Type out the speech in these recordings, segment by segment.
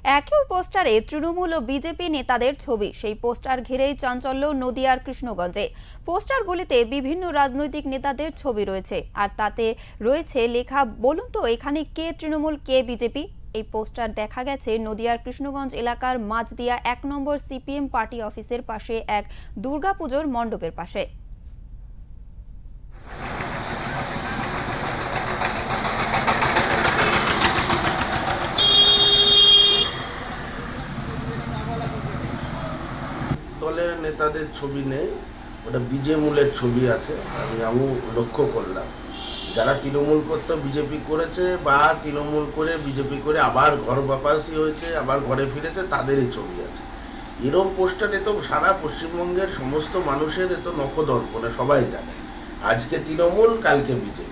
একই পোস্টারে তৃণমূল ও বিজেপি নেতাদের ছবি। সেই পোস্টার ঘিরেই চাঞ্চল্য নদিয়ার কৃষ্ণগঞ্জে। পোস্টারগুলিতে বিভিন্ন রাজনৈতিক নেতাদের ছবি রয়েছে, আর তাতে রয়েছে লেখা, বলুন তো এখানে কে তৃণমূল কে বিজেপি। এই পোস্টার দেখা গেছে নদিয়ার কৃষ্ণগঞ্জ এলাকার মাঝদিয়া 1 নম্বর সিপিএম পার্টি অফিসের পাশে এক দুর্গাপুজোর মণ্ডপের পাশে। দলের নেতাদের ছবি নেই, ওটা বিজেমূলের ছবি আছে। আমি লক্ষ্য করলাম যারা তৃণমূল করতে বিজেপি করেছে বা তৃণমূল করে বিজেপি করে আবার ঘর বাপাসী হয়েছে, আবার ঘরে ফিরেছে, তাদেরই ছবি আছে। এরকম পোস্টারে তো সারা পশ্চিমবঙ্গের সমস্ত মানুষের এত নখদর্পণে সবাই জানে আজকে তৃণমূল কালকে বিজেপি।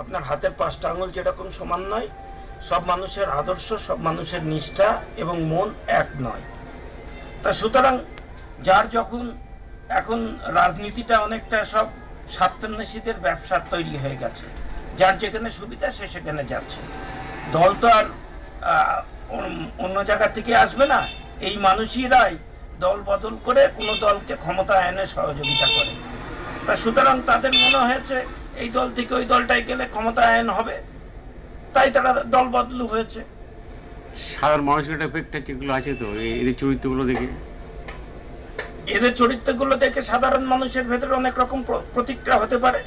আপনার হাতের 5টা আঙুল যেরকম সমান নয়, সব মানুষের আদর্শ, সব মানুষের নিষ্ঠা এবং মন এক নয়। তা সুতরাং যার যখন এখন রাজনীতিটা অনেকটা সব স্বার্থান্বেষীদের ব্যবসা তৈরি হয়ে গেছে, যার যেখানে সুবিধা সে সেখানে যাচ্ছে। দল তো আর অন্য জায়গা থেকে আসবে না, এই মানুষেরাই দল বদল করে কোনো দলকে ক্ষমতা এনে সহযোগিতা করে। তা সুতরাং তাদের মনে হয়েছে এই দল থেকে ওই দলটাই গেলে ক্ষমতায়ন হবে, তাই তারা দল বদলু হয়েছে। সাধারণ মানুষের একটা এফেক্ট যেগুলো আছে, তো এদের চরিত্রগুলো দেখে সাধারণ মানুষের ভেতরে অনেক রকম প্রতিক্রিয়া হতে পারে।